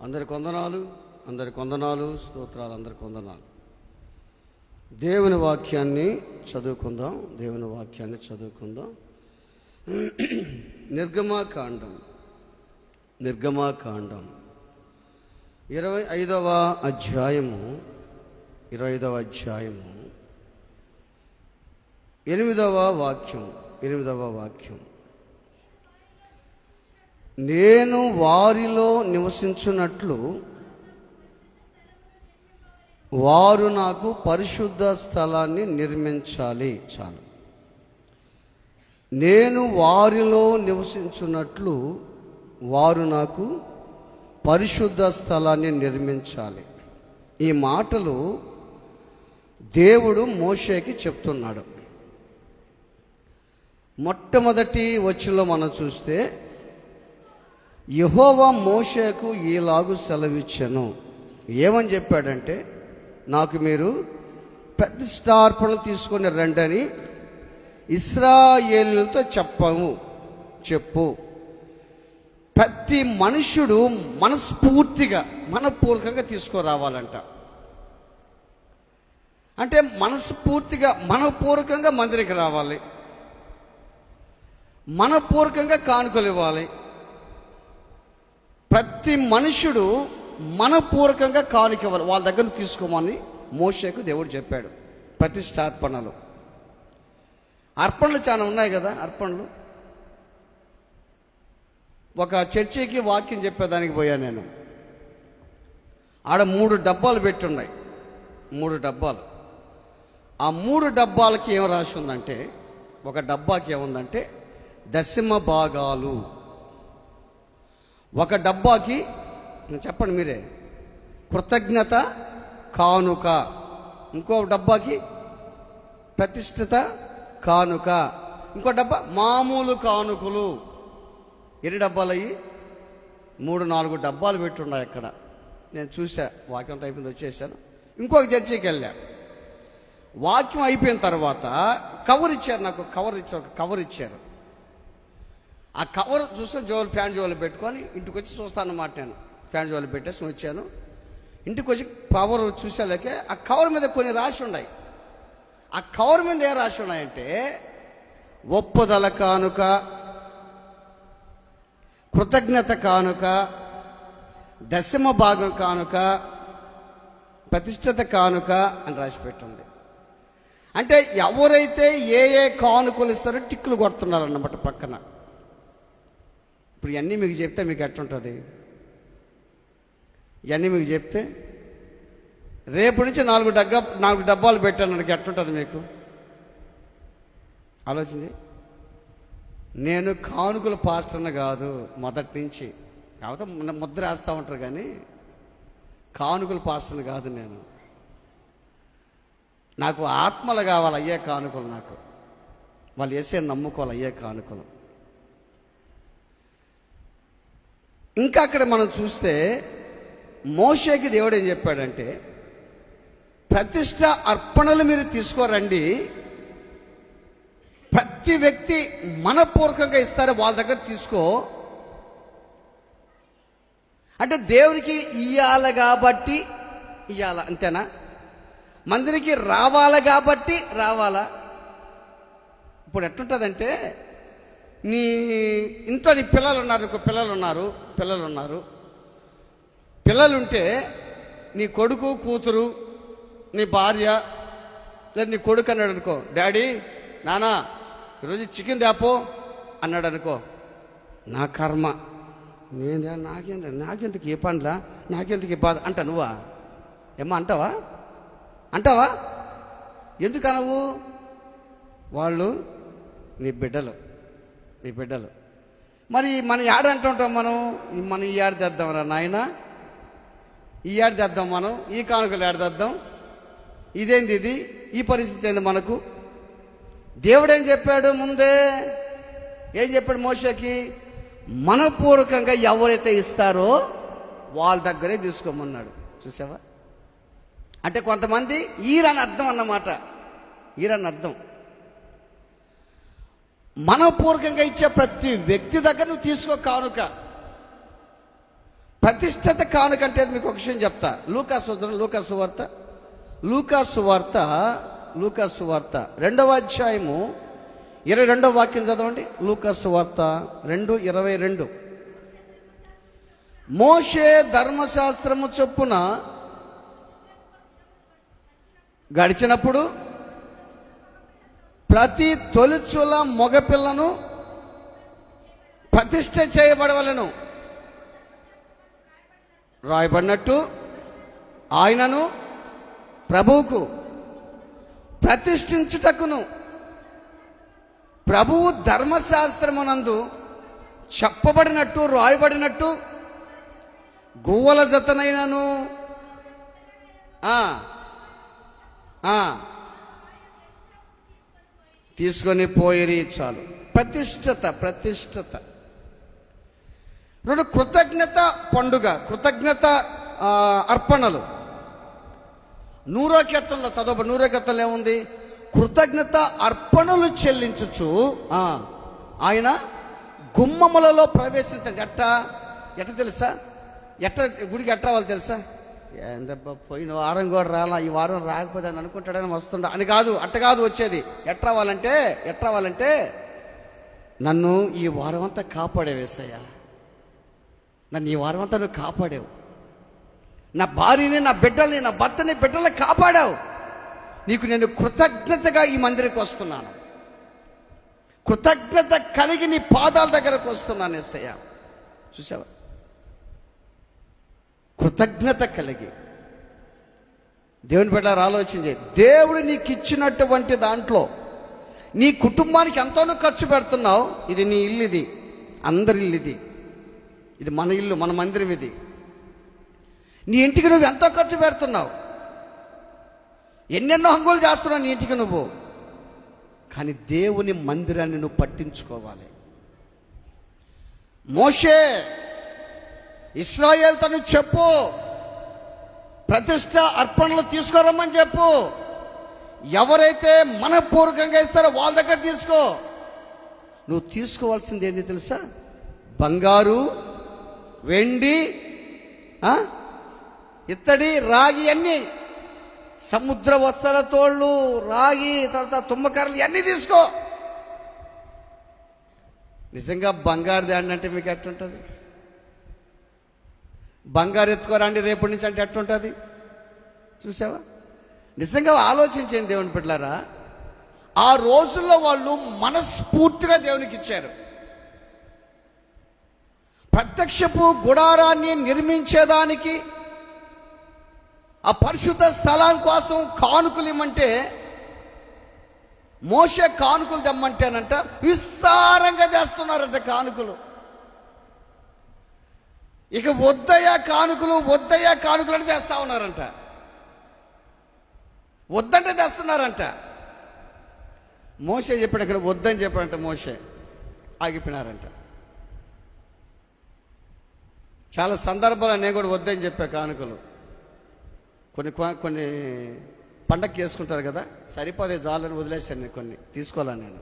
అందరికి వందనాలు, స్తోత్రాలు, అందరికి వందనాలు. దేవుని వాక్యాన్ని చదువుకుందాం. నిర్గమాకాండం 25వ అధ్యాయము 8వ వాక్యం. నేను వారిలో నివసించున్నట్లు వారు నాకు పరిశుద్ధ స్థలాన్ని నిర్మించాలి. చాలు. నేను వారిలో నివసించున్నట్లు వారు నాకు పరిశుద్ధ స్థలాన్ని నిర్మించాలి. ఈ మాటలు దేవుడు మోషేకి చెప్తున్నాడు. మొట్టమొదటి వచనంలో మనం చూస్తే యెహోవా మోషేకు ఈలాగు సెలవిచ్చెను. ఏమని చెప్పాడంటే, నాకు మీరు ప్రతిష్ఠార్పణలు తీసుకొని రండని ఇశ్రాయేలులతో చెప్పు. ప్రతి మనుష్యుడు మనపూర్వకంగా తీసుకురావాలంట. అంటే మనపూర్వకంగా మందిరికి రావాలి, మనపూర్వకంగా కానుకలు ఇవ్వాలి. ప్రతి మనుషుడు మనపూర్వకంగా కానుక ఇవ్వాలి, వాళ్ళ దగ్గర తీసుకోమని మోషేకు దేవుడు చెప్పాడు. ప్రతిష్ఠార్పణలు, అర్పణలు చాలా ఉన్నాయి కదా. అర్పణలు, ఒక చర్చికి వాక్యం చెప్పేదానికి పోయా నేను. ఆడ 3 డబ్బాలు పెట్టున్నాయి. 3 డబ్బాలు. ఆ 3 డబ్బాలకి ఏం రాసి ఉందంటే, ఒక డబ్బాకి ఏముందంటే దశమ భాగాలు, ఒక డబ్బాకి చెప్పండి మీరే కృతజ్ఞత కానుక, ఇంకో డబ్బాకి ప్రతిష్ఠిత కానుక, ఇంకో డబ్బా మామూలు కానుకలు. ఎన్ని డబ్బాలు అయ్యి? 3-4 డబ్బాలు పెట్టున్నాయి అక్కడ. నేను చూసా, వాక్యం అయిపోయింది, వచ్చేసాను. ఇంకొక చర్చికి వెళ్ళా. వాక్యం అయిపోయిన తర్వాత కవర్ ఇచ్చారు, నాకు కవర్ ఇచ్చారు. ఆ కవర్ చూసుకొని ఫ్యాన్ జోలు పెట్టుకొని ఇంటికి వచ్చి చూస్తానన్నమాట. నేను ఫ్యాన్ జోలు పెట్టేసి వచ్చాను. ఇంటికి వచ్చి కవర్ చూసేలాకే ఆ కవర్ మీద కొన్ని రాసి ఉన్నాయి. ఆ కవర్ మీద ఏం రాసి ఉన్నాయంటే, ఒప్పుదల కానుక, కృతజ్ఞత కానుక, దశమ భాగం కానుక, ప్రతిష్ఠిత కానుక అని రాసి పెట్టింది. అంటే ఎవరైతే ఏ కానుకలు ఇస్తారో టిక్కులు కొడుతున్నారు అన్నమాట పక్కన. ఇప్పుడు ఇవన్నీ మీకు చెప్తే మీకు ఎట్లుంటుంది? ఇవన్నీ మీకు చెప్తే రేపు నుంచి 4 డబ్బాలు పెట్టాను, నాకు ఎట్లుంటుంది మీకు? ఆలోచించి. నేను కానుకల పాస్టర్ని కాదు మొదటి నుంచి, కాకపోతే ముద్ర వేస్తూ ఉంటారు కానీ కానుకల పాస్టర్ని కాదు నేను. నాకు ఆత్మలు కావాలి, అయ్యే కానుకలు. నాకు వాళ్ళు వేసే నమ్ముకోవాలి, అయ్యే కానుకలు. ఇంకా అక్కడ మనం చూస్తే మోషేకి దేవుడు ఏం చెప్పాడంటే, ప్రతిష్ఠ అర్పణలు మీరు తీసుకోరండి, ప్రతి వ్యక్తి మనపూర్వకంగా ఇస్తారు, వాళ్ళ దగ్గర తీసుకో. అంటే దేవునికి ఇయ్యాల కాబట్టి ఇయ్యాల, అంతేనా? మందిరికి రావాల కాబట్టి రావాలా? ఇప్పుడు ఎట్లుంటుందంటే, నీ ఇంట్లో నీ పిల్లలుంటే నీ కొడుకు కూతురు, నీ భార్య లేదా నీ కొడుకు అన్నాడు అనుకో, డాడీ నానా ఈరోజు చికెన్ తేపో అన్నాడు అనుకో, నా కర్మ, నాకెందుకు ఏ పండ్లా, నాకెందుకు ఈ బాధ అంట. నువ్వా ఏమ్మా అంటావా? ఎందుకు అనవు? వాళ్ళు నీ బిడ్డలు. మరి మనం ఏడ అంటుంటాం, మనం ఈ ఏడు తెద్దాం రా నాయన, ఈ ఏడు తెద్దాం, మనం ఈ కానుకలు ఏడు తెద్దాం, ఇదేంది ఈ పరిస్థితి ఏంది మనకు? దేవుడు ఏం చెప్పాడు? ముందే ఏం చెప్పాడు మోషేకి? మనపూర్వకంగా ఎవరైతే ఇస్తారో వాళ్ళ దగ్గరే తీసుకోమన్నాడు. చూసావా? అంటే కొంతమంది ఈరని అర్థం అన్నమాట. ఈరని అర్థం. మనపూర్వకంగా ఇచ్చే ప్రతి వ్యక్తి దగ్గర నువ్వు తీసుకో కానుక. ప్రతిష్ఠిత కానుకంటే మీకు ఒక విషయం చెప్తా. లూకాసు వార్త 2వ అధ్యాయము 22వ వాక్యం చదవండి. లూకాసు వార్త 2:22. మోషే ధర్మశాస్త్రము చొప్పున గడిచినప్పుడు ప్రతి తొలిచూల మగపిల్లను ప్రతిష్ఠ చేయబడవలను రాయబడినట్టు ఆయనను ప్రభువుకు ప్రతిష్ఠించుటకును ప్రభువు ధర్మశాస్త్రమునందు చెప్పబడినట్టు రాయబడినట్టు గువ్వల జతనైనను తీసుకొని పోయిరి. చాలు. ప్రతిష్ఠిత. రెండు కృతజ్ఞత పండుగ, కృతజ్ఞత అర్పణలు. 100వ కీర్తనలో చదవ. 100వ కీర్తనలో ఏముంది? కృతజ్ఞత అర్పణలు చెల్లించుచు ఆయన గుమ్మములలో ప్రవేశించండి. ఎట్ట తెలుసా? గుడికి ఎట్ట రావాలి తెలుసా? ఏందబ్బా పోయిన వారం కూడా రాలా, ఈ వారం రాకపోతే అని అనుకుంటాడని వస్తుండ అని కాదు. అట్ట కాదు వచ్చేది. ఎట్ట రావాలంటే నన్ను ఈ వారం అంతా కాపాడేవేసయ్యా, నన్ను ఈ వారం అంతా నువ్వు కాపాడావు, నా భార్యని, నా బిడ్డల్ని, నా భర్తని, బిడ్డల్ని కాపాడావు. నీకు నేను కృతజ్ఞతగా ఈ మందిరికి వస్తున్నాను, కృతజ్ఞత కలిగి నీ పాదాల దగ్గరకు వస్తున్నాను యేసయ్య. చూసావా? కృతజ్ఞత కలిగి దేవుని బిడ్డలారా ఆలోచించే. దేవుడు నీకు ఇచ్చినటువంటి దాంట్లో నీ కుటుంబానికి ఎంతో ఖర్చు పెడుతున్నావు. ఇది నీ ఇల్లు, ఇది అందరి ఇల్లు, ఇది మన ఇల్లు, మన మందిరం. ఇది నీ ఇంటికి నువ్వు ఎంతో ఖర్చు పెడుతున్నావు, ఎన్నెన్నో హంగులు చేస్తున్నావు నీ ఇంటికి నువ్వు. కానీ దేవుని మందిరాన్ని నువ్వు పట్టించుకోవాలి. మోషే ఇశ్రాయేలుతో చెప్పు, ప్రతిష్ఠ అర్పణలు తీసుకురమ్మని చెప్పు. ఎవరైతే మనపూర్వకంగా ఇస్తారో వాళ్ళ దగ్గర తీసుకో. నువ్వు తీసుకోవాల్సింది ఏంటి తెలుసా? బంగారు, వెండి, ఇత్తడి, రాగి, అన్నీ, సముద్ర వత్సల తోళ్ళు, రాగి, తర్వాత తుమ్మకర్రలు ఇవన్నీ తీసుకో. నిజంగా బంగారు దాండి అంటే మీకు ఎట్టుంటుంది? బంగారు ఎత్తుకోరండి రేపటి నుంచి అంటే ఎట్టుంటుంది? చూసావా? నిజంగా ఆలోచించండి దేవుని బిడ్డలారా. ఆ రోజుల్లో వాళ్ళు మనస్ఫూర్తిగా దేవునికి ఇచ్చారు. ప్రత్యక్షపు గుడారాన్ని నిర్మించేదానికి, ఆ పరిశుద్ధ స్థలం కోసం కానుకలు ఇమ్మంటే, మోషే కానుకలు తెమ్మంటేనంట విస్తారంగా చేస్తున్నారంట కానుకలు. ఇక వద్దయ్యా కానుకలు అని తెస్తా ఉన్నారంట. వద్దంటే తెస్తున్నారంట. మోషే చెప్పాడు, ఇక్కడ వద్దని చెప్పాడంట. మోషే ఆగిపోయినారంట. చాలా సందర్భాలు నేను కూడా వద్దని చెప్పా కానుకలు. కొన్ని పండగకి చేసుకుంటారు కదా, సరిపోదే జాలని వదిలేశాను. నేను కొన్ని తీసుకోవాలని. నేను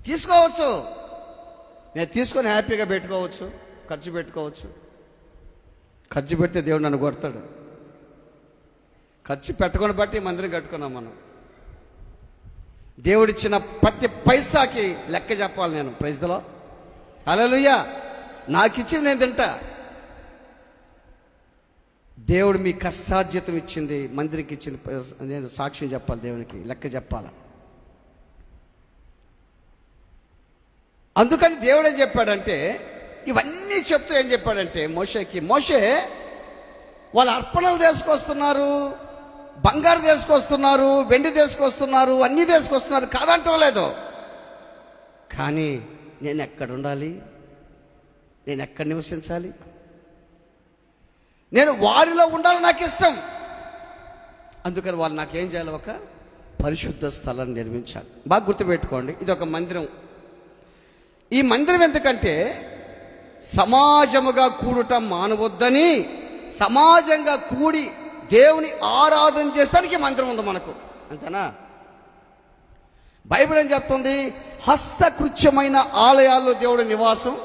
తీసుకోవచ్చు, నేను తీసుకొని హ్యాపీగా పెట్టుకోవచ్చు, ఖర్చు పెట్టుకోవచ్చు. ఖర్చు పెడితే దేవుడు నన్ను కొడతాడు. ఖర్చు పెట్టుకొని బట్టి మందిరం కట్టుకున్నాం మనం. దేవుడిచ్చిన ప్రతి పైసాకి లెక్క చెప్పాలి నేను. ప్రైజ్లో హల్లెలూయా. నాకు ఇచ్చింది నేను తింటా. దేవుడు మీ కష్టార్జితం ఇచ్చింది, మందిరికి ఇచ్చింది, నేను సాక్ష్యం చెప్పాలి, దేవునికి లెక్క చెప్పాలి. అందుకని దేవుడు ఏం చెప్పాడంటే, ఇవన్నీ చెప్తూ ఏం చెప్పాడంటే మోషేకి, మోషే వాళ్ళు అర్పణలు తీసుకొస్తున్నారు, బంగారు తీసుకొస్తున్నారు, వెండి తీసుకొస్తున్నారు, అన్నీ తీసుకొస్తున్నారు, కాదంటం లేదు. కానీ నేను ఎక్కడ ఉండాలి, నేను ఎక్కడ నివసించాలి, నేను వారిలో ఉండాలి, నాకు ఇష్టం. అందుకని వాళ్ళు నాకేం చేయాలి? ఒక పరిశుద్ధ స్థలాన్ని నిర్మించాలి. బాగా గుర్తుపెట్టుకోండి, ఇది ఒక మందిరం. ఈ మందిరం ఎందుకంటే సమాజముగా కూడటం మానవద్దని, సమాజంగా కూడి దేవుని ఆరాధన చేస్తానికి మందిరం ఉంది మనకు. అంతేనా? బైబిల్ ఏం చెప్తుంది? హస్తకృత్యమైన ఆలయాల్లో దేవుడు నివాసం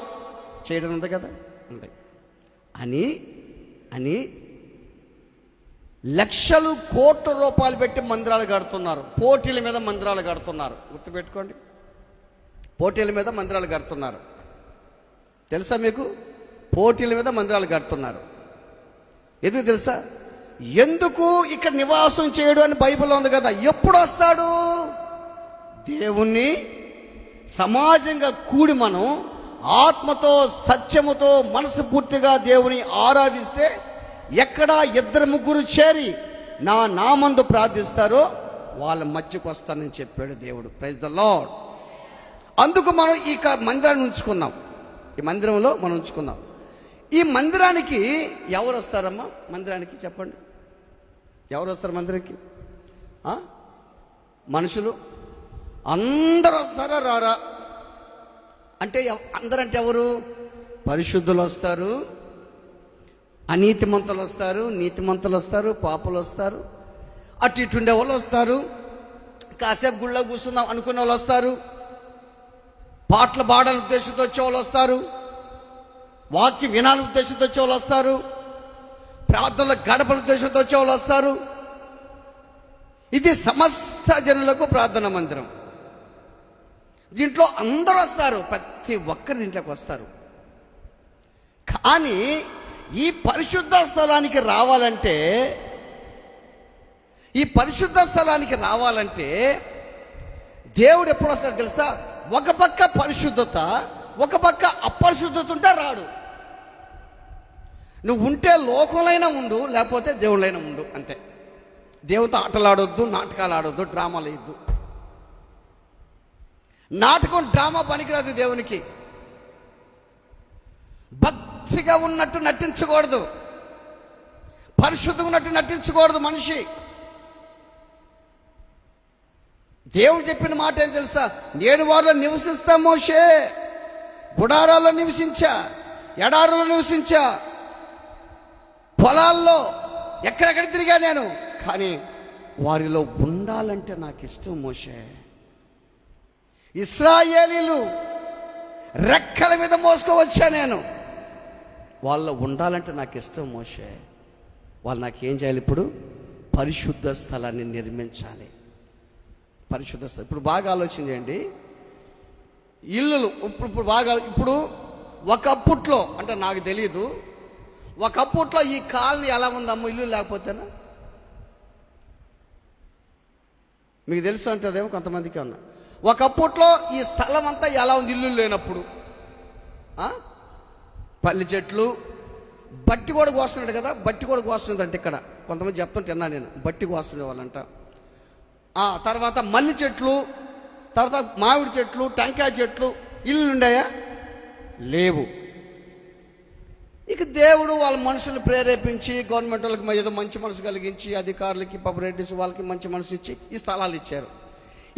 చేయడం ఉంది కదా, ఉంది. అని అని లక్షలు కోట్ల రూపాయలు పెట్టి మందిరాలు కడుతున్నారు. పోటీల మీద మందిరాలు కడుతున్నారు. గుర్తుపెట్టుకోండి, పోటీల మీద మందిరాలు కడుతున్నారు. తెలుసా మీకు? పోటీల మీద మందిరాలు కడుతున్నారు. ఎందుకు తెలుసా? ఎందుకు ఇక్కడ నివాసం చేయడు అని బైబిల్లో ఉంది కదా. ఎప్పుడు వస్తాడు? దేవుణ్ణి సమాజంగా కూడి మనం ఆత్మతో సత్యముతో మనసు పూర్తిగా దేవుని ఆరాధిస్తే, ఎక్కడ 2-3 చేరి నా నామందు ప్రార్థిస్తారో వాళ్ళ మధ్యకు వస్తానని చెప్పాడు దేవుడు. Praise the lord. అందుకు మనం ఈ మందిరాన్ని ఉంచుకున్నాం. ఈ మందిరంలో మనం ఉంచుకున్నాం. ఈ మందిరానికి ఎవరు వస్తారమ్మా? మందిరానికి చెప్పండి, ఎవరు వస్తారు మందిరానికి? మనుషులు అందరూ వస్తారా రారా అంటే? అందరంటే ఎవరు? పరిశుద్ధులు వస్తారు, అనీతిమంతులు వస్తారు, నీతిమంతులు వస్తారు, పాపులు వస్తారు, అటు ఇటు ఉండే వాళ్ళు వస్తారు, కాసేపు గుళ్ళో కూర్చుందాం అనుకునే వాళ్ళు వస్తారు, పాటలు పాడాలని ఉద్దేశంతో వచ్చే వాళ్ళు వస్తారు, వాక్యం వినాలని ఉద్దేశంతో వచ్చే వాళ్ళు వస్తారు, ప్రార్థనలో గడపల ఉద్దేశంతో వచ్చే వాళ్ళు వస్తారు. ఇది సమస్త జనులకు ప్రార్థన మందిరం. దీంట్లో అందరూ వస్తారు, ప్రతి ఒక్కరు దీంట్లోకి వస్తారు. కానీ ఈ పరిశుద్ధ స్థలానికి రావాలంటే, దేవుడు ఎప్పుడు వస్తాడు తెలుసా? ఒక పక్క పరిశుద్ధత, ఒక పక్క అపరిశుద్ధత ఉంటే రాడు. నువ్వు ఉంటే లోకంలోనైనా ఉండు, లేకపోతే దేవుళ్ళైనా ఉండు, అంతే. దేవుతో ఆటలు ఆడొద్దు, నాటకాలు ఆడొద్దు, డ్రామాలు వేయద్దు. నాటకం డ్రామా పనికిరాదు దేవునికి. భక్తిగా ఉన్నట్టు నటించకూడదు, పరిశుద్ధంగా ఉన్నట్టు నటించకూడదు మనిషి. దేవుడు చెప్పిన మాట ఏం తెలుసా? నేను వారిలో నివసిస్తా మోషే, గుడారాల్లో నివసించా, ఎడారులో నివసించా, పొలాల్లో ఎక్కడెక్కడ తిరిగా నేను, కానీ వారిలో ఉండాలంటే నాకు ఇష్టం మోషే. ఇశ్రాయేలీలు రెక్కల మీద మోసుకోవచ్చా నేను, వాళ్ళలో ఉండాలంటే నాకు ఇష్టం మోషే. వాళ్ళు నాకేం చేయాలి? ఇప్పుడు పరిశుద్ధ స్థలాన్ని నిర్మించాలి. పరిశుద్ధ స్థలం. ఇప్పుడు బాగా ఆలోచన చేయండి. ఇల్లులు ఇప్పుడు ఒకప్పట్లో, అంటే నాకు తెలియదు, ఒకప్పట్లో ఈ కాలనీ ఎలా ఉందమ్మ ఇల్లు లేకపోతేనా? మీకు తెలుసు అంటదేమో కొంతమందికి ఉన్నా. ఒకప్పట్లో ఈ స్థలం అంతా ఎలా ఉంది ఇల్లు లేనప్పుడు? పల్లి చెట్లు, బట్టి కూడా కోస్తున్నాడు కదా, బట్టి కూడా కోస్తుందంటే ఇక్కడ కొంతమంది చెప్తుంటే విన్నా నేను, బట్టి కోస్తుండే వాళ్ళంట. తర్వాత మల్లి చెట్లు, తర్వాత మామిడి చెట్లు, టెంకాయ చెట్లు, ఇల్లు ఉండయా? లేవు. ఇక దేవుడు వాళ్ళ మనుషులు ప్రేరేపించి, గవర్నమెంట్ వాళ్ళకి ఏదో మంచి మనసు కలిగించి, అధికారులకి పబ్లిసిటీస్ వాళ్ళకి మంచి మనసు ఇచ్చి ఈ స్థలాలు ఇచ్చారు.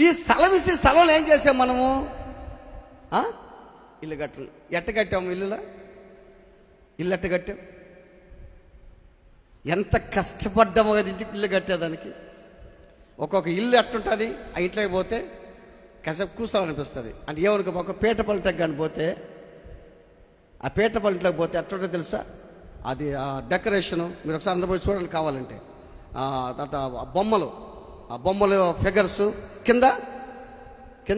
ఈ స్థలం ఇస్తే స్థలంలో ఏం చేసాం మనము? ఇల్లు కట్టాం. ఎట్ట కట్టాము? ఇల్లు ఎట్ట కట్టాం? ఎంత కష్టపడ్డామో కదా ఇంటికి ఇల్లు కట్టేదానికి. ఒక్కొక్క ఇల్లు ఎట్టుంటుంది, ఆ ఇంట్లోకి పోతే కాసేపు కూర్చోవాలనిపిస్తుంది. అంటే ఏమనుకో, ఒక పీటపల్లిటకు కానీ పోతే, ఆ పీటపల్లింట్లోకి పోతే ఎట్టుంటుంది తెలుసా? అది ఆ డెకరేషను మీరు ఒకసారి అందరూ పోయి చూడండి కావాలంటే. తర్వాత ఆ బొమ్మలు ఫిగర్స్, కింద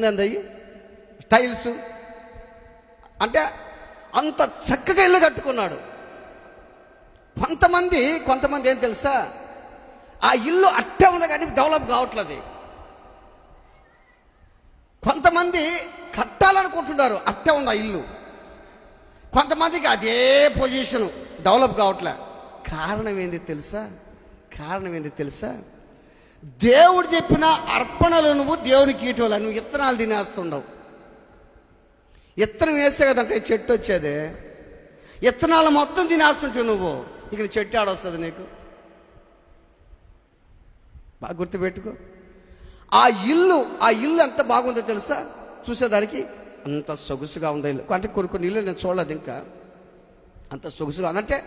ఏందయ్యి టైల్స్, అంటే అంత చక్కగా ఇల్లు కట్టుకున్నాడు. కొంతమంది ఏం తెలుసా? ఆ ఇల్లు అట్టే ఉంది కానీ డెవలప్ కావట్లేదు. కొంతమంది కట్టాలనుకుంటున్నారు, అట్టే ఉంది ఆ ఇల్లు. కొంతమందికి అదే పొజిషను, డెవలప్ కావట్లే. కారణం ఏంది తెలుసా? దేవుడు చెప్పిన అర్పణలు నువ్వు దేవునికి ఇటీవల నువ్వు ఇత్తనాలు తినేస్తుండవు. ఇత్తనం వేస్తే కదంటే చెట్టు వచ్చేదే. ఇత్తనాలు మొత్తం తినేస్తుంటావు నువ్వు, ఇక్కడ చెట్టు ఆడొస్తుంది నీకు. బాగా గుర్తుపెట్టుకో. ఆ ఇల్లు ఎంత బాగుందో తెలుసా? చూసేదానికి అంత సొగుసుగా ఉంది ఇల్లు. అంటే కొన్ని ఇల్లు నేను చూడలేదు ఇంకా, అంత సొగుసుగా అంటే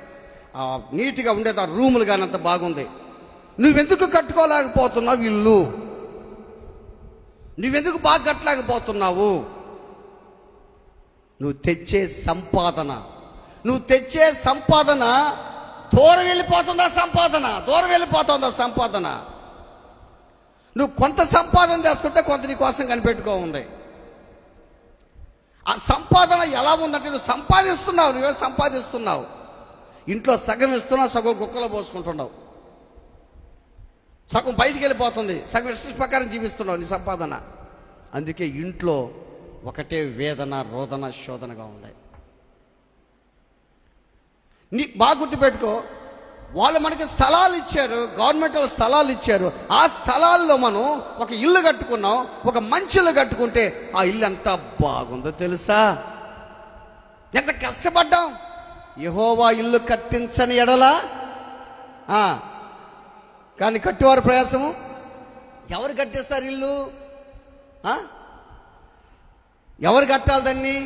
నీట్గా ఉండేది. ఆ రూములు కానీ అంత బాగుంది. నువ్వెందుకు కట్టుకోలేకపోతున్నావు ఇల్లు? నువ్వెందుకు బాగా కట్టలేకపోతున్నావు? నువ్వు తెచ్చే సంపాదన, నువ్వు తెచ్చే సంపాదన దూరం వెళ్ళిపోతుందా సంపాదన. నువ్వు కొంత సంపాదన చేస్తుంటే కొంత నీ కోసం కనిపెట్టుకో ఉంది. ఆ సంపాదన ఎలా ఉందంటే నువ్వు సంపాదిస్తున్నావు, ఇంట్లో సగం ఇస్తున్నావు, సగం కుక్కలో పోసుకుంటున్నావు, సగం బయటికి వెళ్ళిపోతుంది, సగం ఇష్ట ప్రకారం జీవిస్తున్నావు నీ సంపాదన. అందుకే ఇంట్లో ఒకటే వేదన, రోదన, శోధనగా ఉంది. బాగా గుర్తుపెట్టుకో, వాళ్ళు మనకి స్థలాలు ఇచ్చారు, గవర్నమెంట్ వాళ్ళు స్థలాలు ఇచ్చారు. ఆ స్థలాల్లో మనం ఒక ఇల్లు కట్టుకున్నాం. ఒక మంచి ఇల్లు కట్టుకుంటే ఆ ఇల్లు ఎంత బాగుందో తెలుసా? ఎంత కష్టపడ్డాం. యెహోవా ఇల్లు కట్టించని ఎడలా కానీ కట్టువారు ప్రయాసము. ఎవరు కట్టిస్తారు ఇల్లు? ఎవరు కట్టాలి దాన్ని?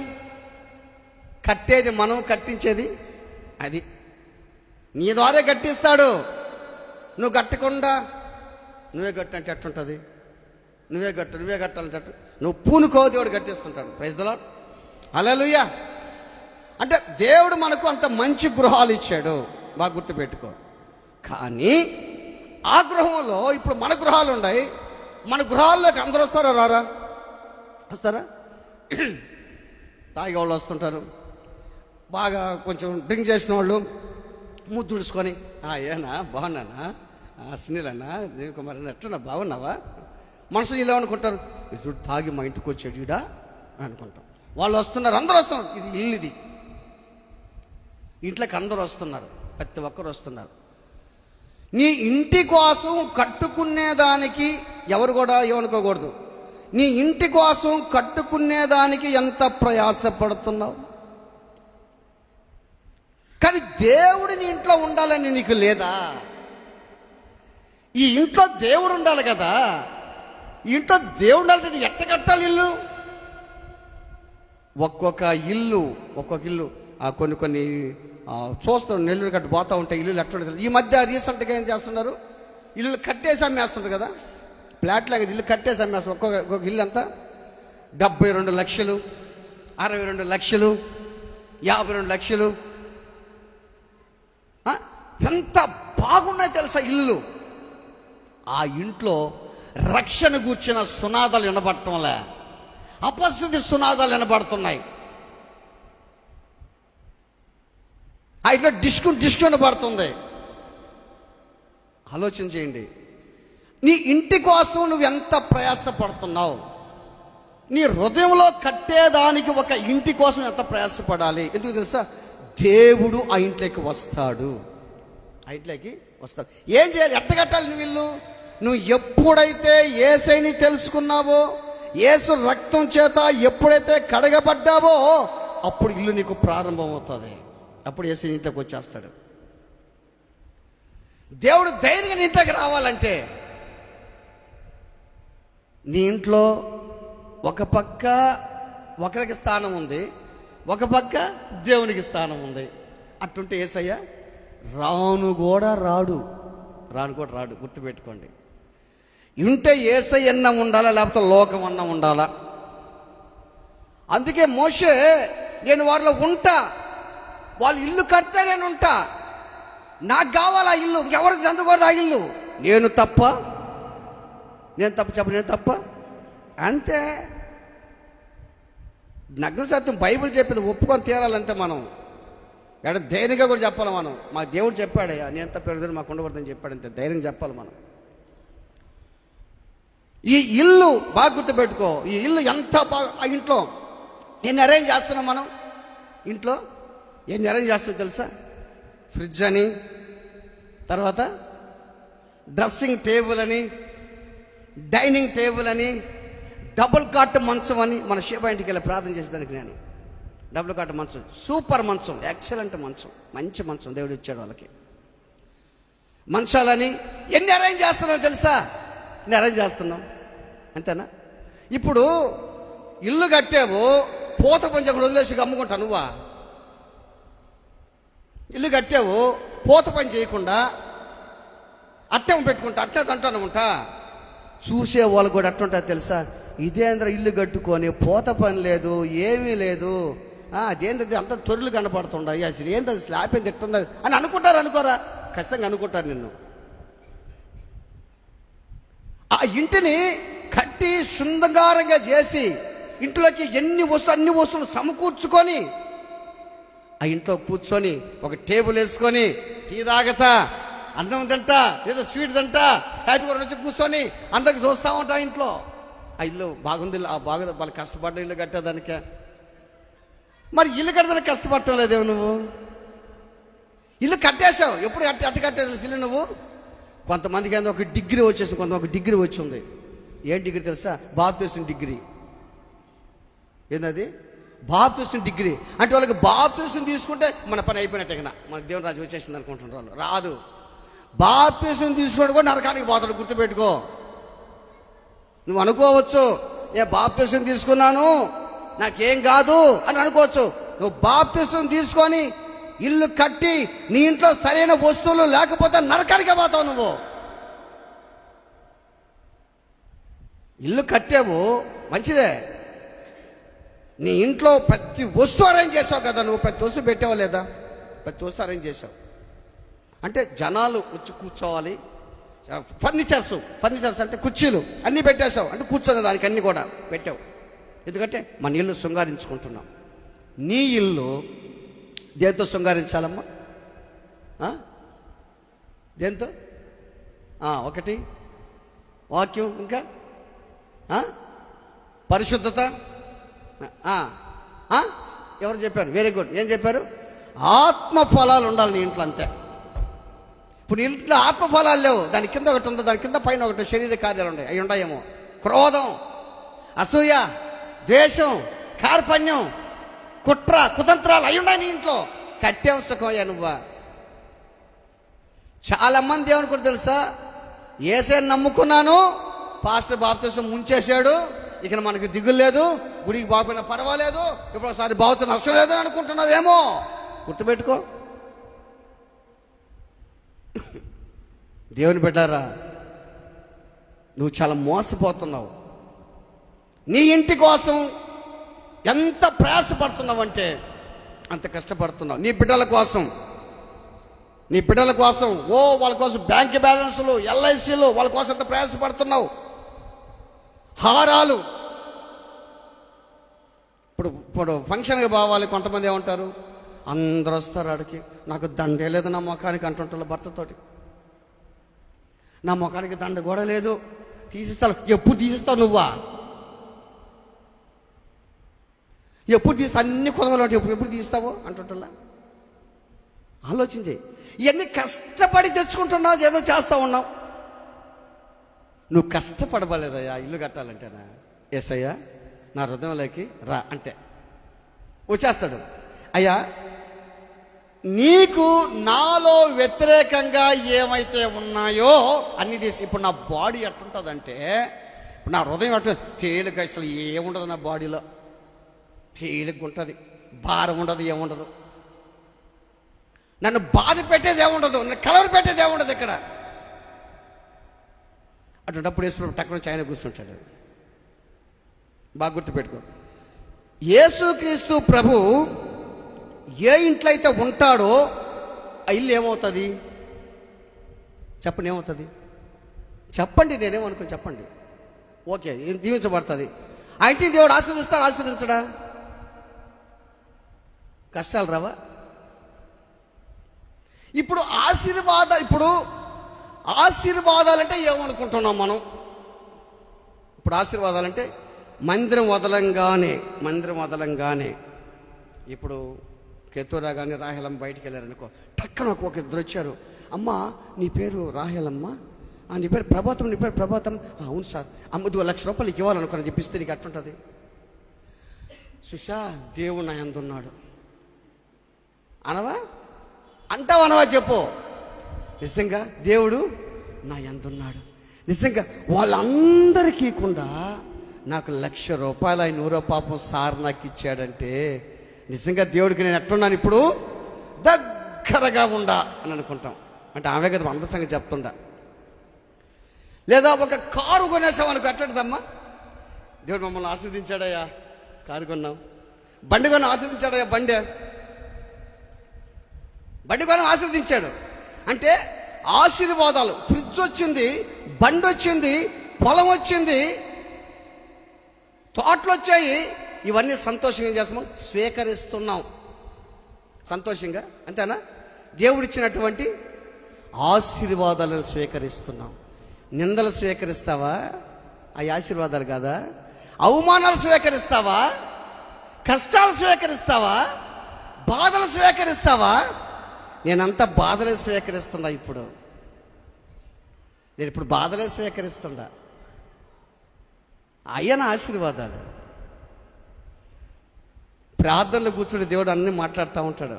కట్టేది మనం, కట్టించేది అది. నీ ద్వారా కట్టిస్తాడు. నువ్వు కట్టకుండా నువ్వే కట్టంటే ఎట్టుంటుంది? నువ్వే కట్టాలంటే నువ్వు పూనుకో, దేవుడు కట్టిస్తుంటాడు. ప్రైజ్ ది లార్డ్, హల్లెలూయా. అంటే దేవుడు మనకు అంత మంచి గృహాలు ఇచ్చాడు, బాగా గుర్తుపెట్టుకో. కానీ ఆ గృహంలో ఇప్పుడు మన గృహాలు ఉన్నాయి. మన గృహాల్లోకి అందరూ వస్తారా? తాగే వాళ్ళు వస్తుంటారు, బాగా కొంచెం డ్రింక్ చేసిన వాళ్ళు ముద్దుడుచుకొని, ఏనా బాగున్నానా, సునీలన్నా, కుమార్ ఎట్లన్నా బాగున్నావా? మనసులో ఇలా అనుకుంటారు, ఇది తాగి మా ఇంటికి వచ్చాడు ఈడా అనుకుంటాం. వాళ్ళు వస్తున్నారు, అందరూ వస్తున్నారు. ఇది ఇల్లు, ఇది ఇంట్లోకి అందరూ వస్తున్నారు, ప్రతి ఒక్కరు వస్తున్నారు. నీ ఇంటి కోసం కట్టుకునేదానికి ఎవరు కూడా ఏమనుకోకూడదు. నీ ఇంటి కోసం కట్టుకునేదానికి ఎంత ప్రయాసపడుతున్నావు. కానీ దేవుడు నీ ఇంట్లో ఉండాలని నీకు లేదా? ఈ ఇంట్లో దేవుడు ఉండాలి కదా. ఈ ఇంట్లో దేవుడు ఉండాలంటే నువ్వు ఎట్ట కట్టాలి ఇల్లు? ఒక్కొక్క ఇల్లు కొన్ని చూస్తాం. నెల్లూరు కట్టు పోతూ ఉంటాయి ఇల్లు ఎట్లా. ఈ మధ్య రీసెంట్గా ఏం చేస్తున్నారు, ఇల్లు కట్టేసి అమ్మేస్తుంటారు కదా, ఫ్లాట్ లాగా ఇల్లు కట్టేసి అమ్మేస్తారు. ఒక్కొక్క ఇల్లు అంతా 72 లక్షలు, 62 లక్షలు, 52 లక్షలు. ఎంత బాగున్నాయి తెలుసా ఇల్లు. ఆ ఇంట్లో రక్షణ కూర్చిన సునాదాలు వినబడటంలే, అపశృతి సునాదాలు వినబడుతున్నాయి. ఆ ఇంట్లో డిస్కు వినబడుతుంది. ఆలోచన చేయండి. నీ ఇంటి కోసం నువ్వు ఎంత ప్రయాసపడుతున్నావు? నీ హృదయంలో కట్టేదానికి ఒక ఇంటి కోసం ఎంత ప్రయాసపడాలి? ఎందుకు తెలుసా? దేవుడు ఆ ఇంట్లోకి వస్తాడు. ఏం చేయాలి? ఎట్ట కట్టాలి నువ్వు ఇల్లు? నువ్వు ఎప్పుడైతే యేసయ్యని తెలుసుకున్నావో, యేసు రక్తం చేత ఎప్పుడైతే కడగబడ్డావో, అప్పుడు ఇల్లు నీకు ప్రారంభం అవుతుంది. అప్పుడు యేసయ్య ఇంట్లోకి వచ్చేస్తాడు. దేవుడు ధైర్యంగా ఇంట్లోకి రావాలంటే నీ ఇంట్లో ఒక పక్క ఒకరికి స్థానం ఉంది, ఒక పక్క దేవునికి స్థానం ఉంది. అట్టుంటే యేసయ్య రాను కూడా రాడు. గుర్తుపెట్టుకోండి. ఉంటే యేసయ్య అన్న ఉండాలా, లేకపోతే లోకం అన్న ఉండాలా. అందుకే మోషే, నేను వారిలో ఉంటా, వాళ్ళు ఇల్లు కడితే నేను ఉంటా, నాకు కావాలి ఆ ఇల్లు, ఎవరికి చెందకూడదు ఆ ఇల్లు. నేను తప్ప అంతే. నగ్న సత్యం బైబిల్ చెప్పేది ఒప్పుకొని తీరాలంతే. మనం ధైర్యంగా కూడా చెప్పాలి. మనం మా దేవుడు చెప్పాడయ్యా, నేను ఎంత పెరుగుదల మాకు ఉండకూడదని చెప్పాడు, అంతే ధైర్యం చెప్పాలి మనం. ఈ ఇల్లు బాగా గుర్తుపెట్టుకో. ఈ ఇల్లు ఎంత బాగా, ఆ ఇంట్లో ఎన్ని అరేంజ్ చేస్తున్నాం మనం. ఇంట్లో ఎన్ని అరేంజ్ చేస్తున్నాం తెలుసా? ఫ్రిడ్జ్ అని, తర్వాత డ్రెస్సింగ్ టేబుల్ అని, డైనింగ్ టేబుల్ అని, డబుల్ కాట్ మంచం అని. మన షేబా ఇంటికి వెళ్ళి ప్రార్థన చేసేదానికి నేను డబుల్ కాట్ మంచం, సూపర్ మంచం, ఎక్సలెంట్ మంచం, మంచి మంచం దేవుడు ఇచ్చాడు వాళ్ళకి. మంచాలని ఎన్ని అరేంజ్ చేస్తున్నావు తెలుసా? ఎన్ని అరేంజ్ చేస్తున్నావు, అంతేనా? ఇప్పుడు ఇల్లు కట్టావు, పూత పంచి అక్కడ వదిలేసి అమ్ముకుంటా నువ్వా? ఇల్లు కట్టావు, పూత పని చేయకుండా అట్టం పెట్టుకుంటా, అట్టే అంటానముంటా. చూసే వాళ్ళు కూడా అట్టుంటుంది తెలుసా? ఇదేంద్ర ఇల్లు కట్టుకొని పూత పని లేదు, ఏమీ లేదు, అదేంటది అంత తొరులు కనపడుతుండయి, అసలు ఏంటది స్లాబ్ ఏం తిట్టున్నది అని అనుకోరా? ఖచ్చితంగా అనుకుంటారు నిన్ను. ఆ ఇంటిని కట్టి శృంగారంగా చేసి ఇంట్లోకి అన్ని వస్తువులు సమకూర్చుకొని ఆ ఇంట్లో కూర్చొని ఒక టేబుల్ వేసుకొని టీ తాగతా, అన్నం తింటా, ఏదో స్వీట్ తింటా, హ్యాపీగా వచ్చి కూర్చొని అందరికి చూస్తూ ఉంటా ఇంట్లో. ఆ ఇల్లు బాగుంది, బాగుంది, వాళ్ళు కష్టపడ్డ ఇల్లు కట్టేదానికే. మరి ఇల్లు కట్టడానికి కష్టపడటం లేదేమో నువ్వు? ఇల్లు కట్టేశావు. ఎప్పుడు కట్టేది తెలుసు ఇల్లు నువ్వు? కొంతమందికి ఏదో ఒక డిగ్రీ వచ్చేసి, కొంతమంది డిగ్రీ వచ్చింది. ఏం డిగ్రీ తెలుసా? Baptism degree. ఏంటది? Baptism degree. అంటే వాళ్ళకి బాప్టిజం తీసుకుంటే మన పని అయిపోయినట్టే, కదా మన దేవుని రాజు వచ్చేసింది అనుకుంటున్నారు వాళ్ళు. రాదు. బాప్టిజం తీసుకుంటే కూడా నరకానికి పోతాడు, గుర్తుపెట్టుకో. నువ్వు అనుకోవచ్చు, నేను బాప్టిజం తీసుకున్నాను నాకేం కాదు అని అనుకోవచ్చు. నువ్వు బాప్టిజం తీసుకొని ఇల్లు కట్టి నీ ఇంట్లో సరైన వస్తువులు లేకపోతే నరకానికి పోతావు నువ్వు. ఇల్లు కట్టావు మంచిదే, నీ ఇంట్లో ప్రతి వస్తువు అరేంజ్ చేసావు కదా నువ్వు. ప్రతి వస్తువు పెట్టావా లేదా? ప్రతి వస్తువు అరేంజ్ చేసావు. అంటే జనాలు వచ్చి కూర్చోవాలి. ఫర్నిచర్స్ అంటే కుర్చీలు అన్నీ పెట్టేశావు. అంటే కూర్చొని దానికి అన్నీ కూడా పెట్టావు. ఎందుకంటే మన ఇల్లు శృంగారించుకుంటున్నాం. నీ ఇల్లు దేంతో శృంగారించాలమ్మా? దేంతో? ఒకటి వాక్యం, ఇంకా పరిశుద్ధత. ఎవరు చెప్పారు? Very good. ఏం చెప్పారు? ఆత్మ ఫలాలు ఉండాలి నీ ఇంట్లో, అంతే. ఇప్పుడు ఇంట్లో ఆత్మ ఫలాలు లేవు. దాని కింద ఒకటి ఉంది, దాని కింద పైన ఒకటి శరీర కార్యాలు ఉన్నాయి. అవి ఉన్నాయేమో. క్రోధం, అసూయ, ద్వేషం, కార్పణ్యం, కుట్ర, కుతంత్రాలు అవి ఉన్నాయి నీ ఇంట్లో. కట్టేం సుఖమయ్యా నువ్వా? చాలా మంది ఏమనుకుంటారు తెలుసా? యేసయ్యను నమ్ముకున్నాను, పాస్టర్ బాప్తిసం ముంచేశాడు, ఇక మనకి దిగులు లేదు, గుడికి బాగుపోయినా పర్వాలేదు, ఇప్పుడు ఒకసారి బాగుతున్న నష్టం లేదు అని అనుకుంటున్నావేమో. గుర్తుపెట్టుకో, దేవుని బిడ్డారా, నువ్వు చాలా మోసపోతున్నావు. నీ ఇంటి కోసం ఎంత ప్రయాసపడుతున్నావు అంటే అంత కష్టపడుతున్నావు. నీ బిడ్డల కోసం వాళ్ళ కోసం బ్యాంక్ బ్యాలెన్సులు, ఎల్ఐసీలు, వాళ్ళ కోసం ఎంత ప్రయాసపడుతున్నావు. హారాలు. ఇప్పుడు ఫంక్షన్కి పోవాలి, కొంతమంది ఏమంటారు? అందరూ వస్తారు ఆడికి, నాకు దండే లేదు నా ముఖానికి అంటుంటారు భర్తతోటి. నా ముఖానికి దండ కూడా లేదు, తీసిస్తాను. ఎప్పుడు తీసిస్తావు నువ్వా? ఎప్పుడు తీస్తావు? అన్ని కుదవలు ఎప్పుడు తీస్తావు అంటుంటా. ఆలోచించి ఇవన్నీ కష్టపడి తెచ్చుకుంటున్నావు, ఏదో చేస్తా ఉన్నావు. నువ్వు కష్టపడబలేదయ్యా ఇల్లు కట్టాలంటేనా? యేసయ్యా నా హృదయంలోకి రా అంటే వచ్చేస్తాడు. అయ్యా నీకు నాలో వ్యతిరేకంగా ఏమైతే ఉన్నాయో అన్ని తీసి. ఇప్పుడు నా బాడీ ఎట్టుంటుందంటే, ఇప్పుడు నా హృదయం అట్టు తేలిక, అసలు ఏముండదు నా బాడీలో. తేలిక ఉంటుంది, భారం ఉండదు, ఏముండదు. నన్ను బాధ పెట్టేది ఏముండదు, నన్ను కలవర పెట్టేది ఏముండదు ఇక్కడ. అటువంటిప్పుడు యేసు టక్కున ఆయన కూర్చుంటాడు. బాగా గుర్తుపెట్టుకో, యేసుక్రీస్తు ప్రభు ఏ ఇంట్లో అయితే ఉంటాడో ఆ ఇల్లు ఏమవుతుంది చెప్పండి? ఏమవుతుంది చెప్పండి? నేనేమనుకుని చెప్పండి. ఓకే, దీవించబడుతుంది. ఆ ఇంటిని దేవుడు ఆశీర్వదించడా? కష్టాలు రావా? ఇప్పుడు ఆశీర్వాదాలంటే ఏమనుకుంటున్నాం మనం? ఇప్పుడు ఆశీర్వాదాలంటే మందిరం వదలంగానే ఇప్పుడు కెతూరా కానీ రాహేలమ్మ బయటికి వెళ్ళారనుకో, టక్కన ఒక ఇద్దరు వచ్చారు. అమ్మ నీ పేరు రాహేలమ్మ, నీ పేరు ప్రభాతం. అవును సార్, అమ్మ 1,00,000 రూపాయలు ఇవ్వాలనుకుని చెప్పిస్తే నీకు అట్లుంటుంది. సుషా దేవుడు నా యందున్నాడు అనవా? అంటావనవా? చెప్పు. నిజంగా దేవుడు నా యందున్నాడు. నిజంగా వాళ్ళందరికీ కూడా నాకు 1,00,000 రూపాయలు ఆయన 100 పాపం సార్ నాకు ఇచ్చాడంటే నిజంగా దేవుడికి నేను ఎట్టున్నాను ఇప్పుడు దగ్గరగా ఉండా అని అనుకుంటాం. అంటే ఆమె కదా అందరి సంగతి చెప్తుండా. లేదా ఒక కారు కొనేసాం అనుకో, ఎట్టదమ్మా దేవుడు మమ్మల్ని ఆశీర్వదించాడయ్యా, కారు కొన్నాం. బండి కొని ఆశీర్వదించాడు. బండి కొని ఆశీర్వదించాడు అంటే ఆశీర్వాదాలు. ఫ్రిడ్జ్ వచ్చింది, బండి వచ్చింది, పొలం వచ్చింది, తోటలు వచ్చాయి. ఇవన్నీ సంతోషంగా చేస్తున్నాం, స్వీకరిస్తున్నాం సంతోషంగా, అంతేనా? దేవుడిచ్చినటువంటి ఆశీర్వాదాలను స్వీకరిస్తున్నాం. నిందలు స్వీకరిస్తావా? అవి ఆశీర్వాదాలు కాదా? అవమానాలు స్వీకరిస్తావా? కష్టాలు స్వీకరిస్తావా? బాధలు స్వీకరిస్తావా? నేనంతా బాధలే స్వీకరిస్తున్నా. నేను ఇప్పుడు బాధలే స్వీకరిస్తున్నా. అయ్యన ఆశీర్వాదాలు. ప్రార్థనలు కూర్చుని దేవుడు అన్ని మాట్లాడుతూ ఉంటాడు.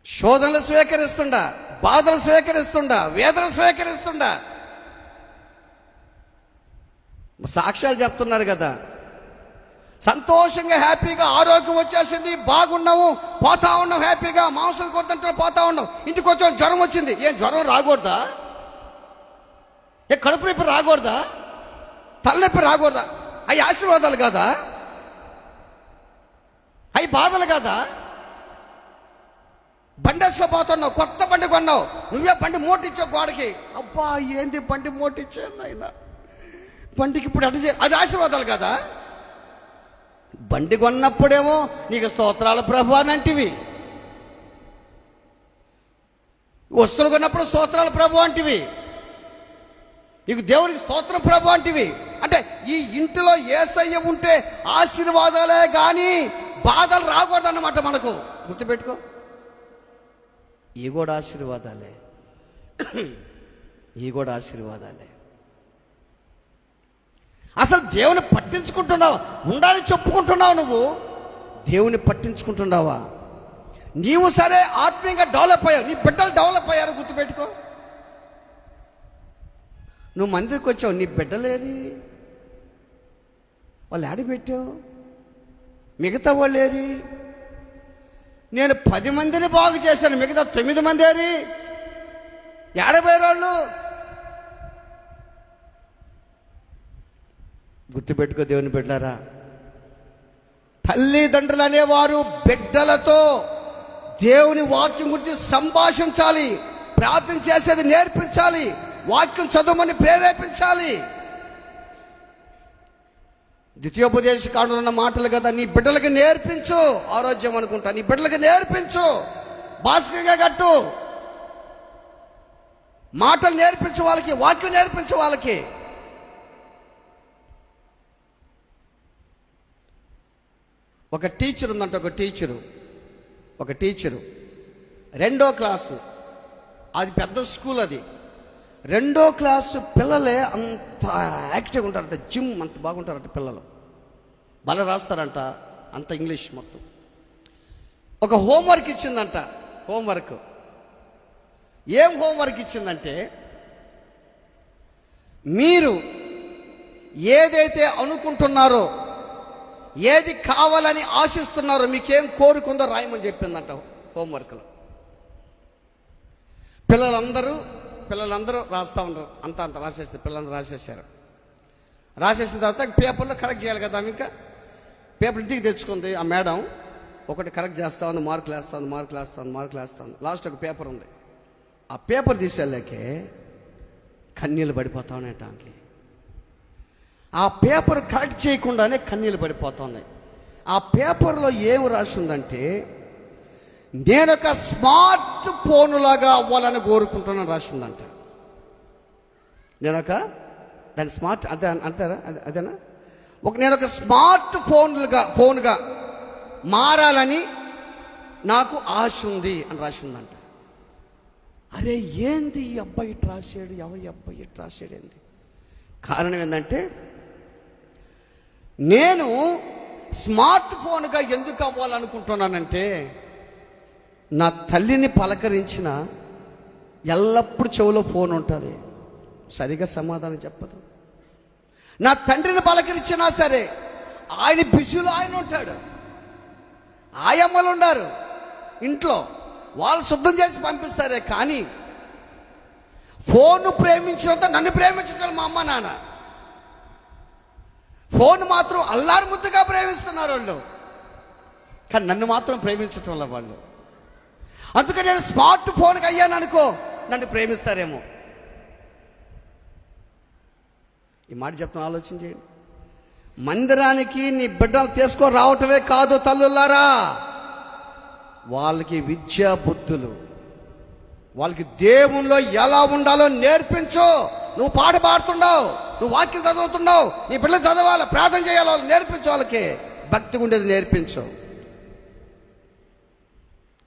శోధనలు స్వీకరిస్తుండా, బాధలు స్వీకరిస్తుండా, వేదనలు స్వీకరిస్తుండా. సాక్ష్యాలు చెప్తున్నారు కదా, సంతోషంగా హ్యాపీగా ఆరోగ్యం వచ్చేసింది, బాగున్నాము, పోతా ఉన్నాం హ్యాపీగా, మాంసం కొడుతుంటే పోతా ఉన్నాం. ఇంటికి వచ్చాం, జ్వరం వచ్చింది. ఏం జ్వరం రాకూడదా? కడుపు నొప్పి రాకూడదా? తలనొప్పి రాకూడదా? అవి ఆశీర్వాదాలు కాదా? అవి బాధలు కాదా? బండి వేసుకోపోతున్నావు, కొత్త బండి కొన్నావు, నువ్వే బండి మోటిచ్చావు గోడకి. అబ్బా ఏంది బండి మోటిచ్చాను ఆయన, బండికి ఇప్పుడు అది ఆశీర్వాదాలు కదా? బండి కొన్నప్పుడేమో నీకు స్తోత్రాల ప్రభు అని అంటివి, వస్తువులు కొన్నప్పుడు స్తోత్రాల ప్రభు అంటివి, నీకు దేవునికి స్తోత్రం ప్రభు అంటివి. అంటే ఈ ఇంటిలో యేసయ్య ఉంటే ఆశీర్వాదాలే కానీ బాధలు రాకూడదు అన్నమాట. మనకు గుర్తుపెట్టుకో, ఈ కూడా ఆశీర్వాదాలే, ఈ కూడా ఆశీర్వాదాలే. అసలు దేవుని పట్టించుకుంటున్నావా? ఉండాలని చెప్పుకుంటున్నావు, నువ్వు దేవుని పట్టించుకుంటున్నావా? నీవు సరే ఆత్మీయంగా డెవలప్ అయ్యావు, నీ బిడ్డలు డెవలప్ అయ్యారు, గుర్తుపెట్టుకో. నువ్వు మందిరికి వచ్చావు, నీ బిడ్డలేరి, వాళ్ళు ఆడిపెట్టావు, మిగతా వాళ్ళు ఏరి? నేను 10 మందిని బాగు చేశాను, మిగతా 9 మంది ఏరి? ఏడబోయేవాళ్ళు? గుర్తుపెట్టుకో దేవుని బిడ్డలారా, తల్లిదండ్రులు అనేవారు బిడ్డలతో దేవుని వాక్యం గురించి సంభాషించాలి, ప్రార్థన చేసేది నేర్పించాలి, వాక్యం చదవమని ప్రేరేపించాలి. ద్వితీయోపదేశ కాండలో ఉన్న మాటలు కదా, నీ బిడ్డలకి నేర్పించు. ఆరోగ్యం అనుకుంటా, నీ బిడ్డలకి నేర్పించు, భాస్కర్గా కట్టు, మాటలు నేర్పించు వాళ్ళకి, వాక్యం నేర్పించు వాళ్ళకి. ఒక టీచర్ ఉందంట, ఒక టీచరు 2వ క్లాసు, అది పెద్ద స్కూల్, అది 2వ క్లాసు పిల్లలే అంత యాక్టివ్గా ఉంటారంట, జిమ్ అంత బాగుంటారంట పిల్లలు, బాగా రాస్తారంట, అంత ఇంగ్లీష్ మొత్తం. ఒక హోంవర్క్ ఇచ్చిందంట. ఏం హోంవర్క్ ఇచ్చిందంటే, మీరు ఏదైతే అనుకుంటున్నారో, ఏది కావాలని ఆశిస్తున్నారో, మీకేం కోరుకుందో రాయమని చెప్పిందంట హోంవర్క్లో. పిల్లలందరూ రాస్తూ ఉంటారు, అంత రాసేస్తే పిల్లలందరూ రాసేసిన తర్వాత పేపర్లో కరెక్ట్ చేయాలి కదా. ఇంకా పేపర్ ఇంటికి తెచ్చుకుంది ఆ మేడం, ఒకటి కరెక్ట్ చేస్తా ఉంది, మార్కులు వేస్తుంది. లాస్ట్ ఒక పేపర్ ఉంది, ఆ పేపర్ తీసేళ్ళకే కన్నీళ్ళు పడిపోతా ఉన్నాయి. ఆ పేపర్ కరెక్ట్ చేయకుండానే కన్నీళ్ళు పడిపోతా ఉన్నాయి. ఆ పేపర్లో ఏమి రాసిందంటే, నేనొక స్మార్ట్ ఫోన్ లాగా అవ్వాలని కోరుకుంటున్నాను రాసిందంట. దాని స్మార్ట్ అంటారా? అదేనా? నేనొక స్మార్ట్ ఫోన్గా మారాలని నాకు ఆశ ఉంది అని రాసిందంట. అరే ఏంది ఈ అబ్బాయి ఇటు రాశాడు, ఎవరి అబ్బాయి ఇటు రాశాడు ఏంది? కారణం ఏంటంటే, నేను స్మార్ట్ ఫోన్గా ఎందుకు అవ్వాలనుకుంటున్నానంటే, నా తల్లిని పలకరించిన ఎల్లప్పుడూ చెవులో ఫోన్ ఉంటుంది, సరిగా సమాధానం చెప్పదు. నా తండ్రిని పలకరించినా సరే ఆయన బిజీలో ఆయన ఉంటాడు, ఆయమ్మలు ఉన్నారు ఇంట్లో, వాళ్ళు శుద్ధం చేసి పంపిస్తారే. కానీ ఫోన్ ప్రేమించినంత నన్ను ప్రేమించడం మా అమ్మ నాన్న. ఫోన్ మాత్రం అల్లారు ముద్దుగా ప్రేమిస్తున్నారు వాళ్ళు, కానీ నన్ను మాత్రం ప్రేమించటం వల్ల వాళ్ళు. అందుకని నేను స్మార్ట్ ఫోన్కి అయ్యాను అనుకో, నన్ను ప్రేమిస్తారేమో. ఈ మాట చెప్తాను, ఆలోచన చేయండి. మందిరానికి నీ బిడ్డలు తీసుకొని రావటమే కాదు తల్లులారా, వాళ్ళకి విద్యా బుద్ధులు, వాళ్ళకి దేవునిలో ఎలా ఉండాలో నేర్పించు. నువ్వు పాట పాడుతుండవు, నువ్వు వాక్యం చదువుతున్నావు, నీ పిల్లలు చదవాలి, ప్రార్థన చేయాలి, వాళ్ళు నేర్పించు. వాళ్ళకి భక్తి ఉండేది నేర్పించు.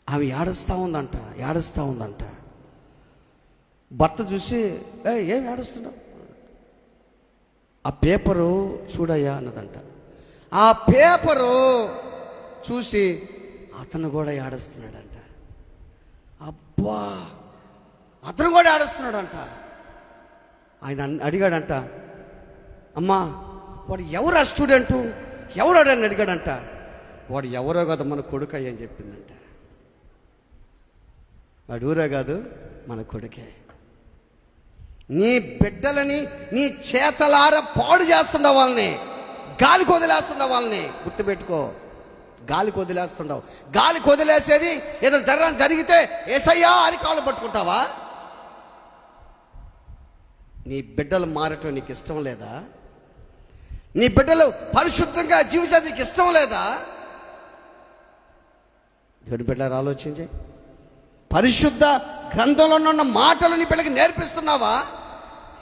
ఆమె ఏడుస్తూ ఉందంట. భర్త చూసి, ఏం ఏడుస్తున్నావు? ఆ పేపరు చూడయ్యా అన్నదంట. ఆ పేపరు చూసి అతను కూడా ఏడుస్తున్నాడంట. అబ్బా, అతను కూడా ఏడుస్తున్నాడంట. ఆయన అడిగాడంట, అమ్మా వాడు ఎవరు ఆ స్టూడెంటు, ఎవడాడని అడిగాడంట. వాడు ఎవరో కాదు, మన కొడుకు అని చెప్పిందంట. వాడు ఊరే కాదు, మన కొడుకే. నీ బిడ్డలని నీ చేతలార పాడు చేస్తుండవు, వాళ్ళని గాలికి వదిలేస్తుండవు. వాళ్ళని గుర్తుపెట్టుకో, గాలికి వదిలేస్తుండవు. గాలికి వదిలేసేది ఏదో జరిగితే ఏసయ్యా అని కాళ్ళు పట్టుకుంటావా? నీ బిడ్డలు మారటం నీకు ఇష్టం లేదా? నీ బిడ్డలు పరిశుద్ధంగా జీవించడం నీకు ఇష్టం లేదా? దేవుని బిడ్డలు ఆలోచించే, పరిశుద్ధ గ్రంథంలో ఉన్న మాటలు నీ బిడ్డకి నేర్పిస్తున్నావా?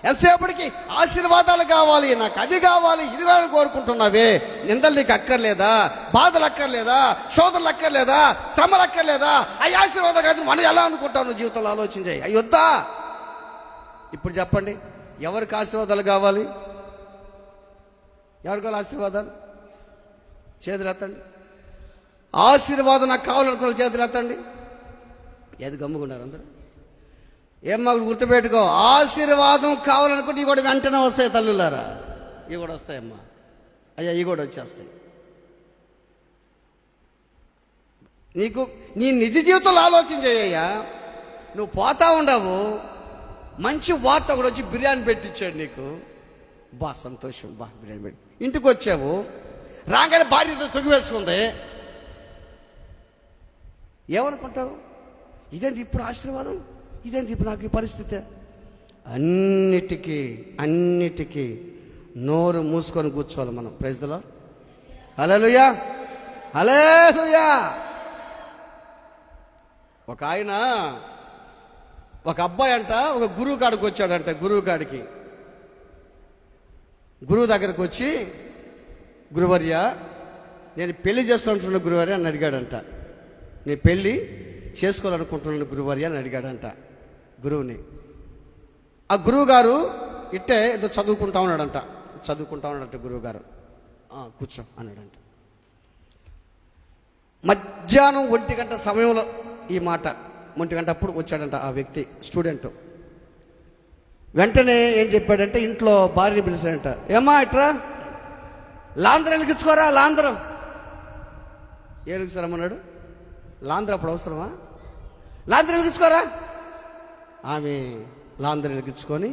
ఎంతసేపటికి ఆశీర్వాదాలు కావాలి, నాకు అది కావాలి, ఇది కావాలని కోరుకుంటున్నావే. నిందలు నీకు అక్కర్లేదా? బాధలు అక్కర్లేదా? శోధనలు అక్కర్లేదా? శ్రమలు అక్కర్లేదా? అవి ఆశీర్వాదాలు కాదు. మనం ఎలా అనుకుంటావు నువ్వు జీవితంలో? ఆలోచించాయి. అవి వద్దా? ఇప్పుడు చెప్పండి, ఎవరికి ఆశీర్వాదాలు కావాలి? ఎవరికి కావాలి ఆశీర్వాదాలు? చేతులు ఎత్తండి. ఆశీర్వాదం నాకు కావాలనుకున్న చేతులు ఎత్తండి. ఏది గమ్ముకున్నారు అందరూ? ఏం మాకు గుర్తుపెట్టుకో, ఆశీర్వాదం కావాలనుకుంటే ఇవి కూడా వెంటనే వస్తాయి తల్లులారా. ఇవి కూడా వస్తాయమ్మా, అయ్యా ఇవి కూడా వచ్చేస్తాయి. నీకు నీ నిజ జీవితంలో ఆలోచన చేయ్యా. నువ్వు పోతా ఉండవు, మంచి వార్త ఒకటి వచ్చి బిర్యానీ పెట్టించాడు నీకు, బా సంతోషం, బా బిర్యానీ పెట్టి ఇంటికి వచ్చావు. రాగానే భార్యతో తొగి వేసుకుంది. ఏమనుకుంటావు? ఇదేంటి ఇప్పుడు ఆశీర్వాదం, ఇదేంటి ఇప్పుడు నాకు ఈ పరిస్థితి? అన్నిటికీ నోరు మూసుకొని కూర్చోవాలి మనం. Praise the Lord. Hallelujah, hallelujah. ఒక ఆయన, ఒక అబ్బాయి అంట ఒక గురువు కాడికి వచ్చాడంట. గురువు దగ్గరకు వచ్చి, గురువర్య నేను పెళ్లి చేస్తుంటున్న గురువర్య అని అడిగాడంట. నేను పెళ్ళి చేసుకోవాలనుకుంటున్నాను గురువర్య అని అడిగాడంట గురువుని. ఆ గురువు గారు ఇట్టే ఏదో చదువుకుంటా ఉన్నాడంట గురువు గారు. కూర్చో అన్నాడంట. మధ్యాహ్నం 1 గంట సమయంలో ఈ మాట, 1 గంట అప్పుడు వచ్చాడంట ఆ వ్యక్తి, స్టూడెంట్. వెంటనే ఏం చెప్పాడంటే, ఇంట్లో భార్యని పిలిచాడంట. ఏమ్మా ఇట్రా, లాంధ్రం వెలిగించుకోరా. లాంధ్రం వెలిగించరమ్మన్నాడు. లాంధ్రం అప్పుడు అవసరమా? లాంధ్రం వెలిగించుకోరా. ఆమె లాంధ్రం వెలిగించుకొని